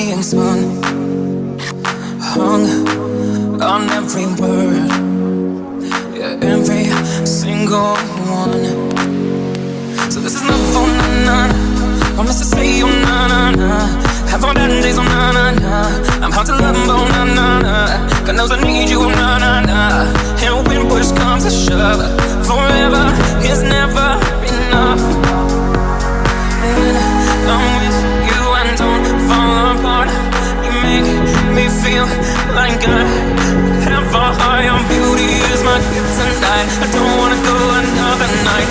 being spun, hung on every word, yeah, every single one. So this is love, oh na na na. Promise to say, oh na na na. Have all bad days, oh na na na. I'm hard to love, oh na na na. God knows I need you, oh na na na. And when push comes to shove, forever is never enough. When I'm with you and don't fall apart, you make me feel like I have a high on beauty is my gift tonight. I don't wanna go another night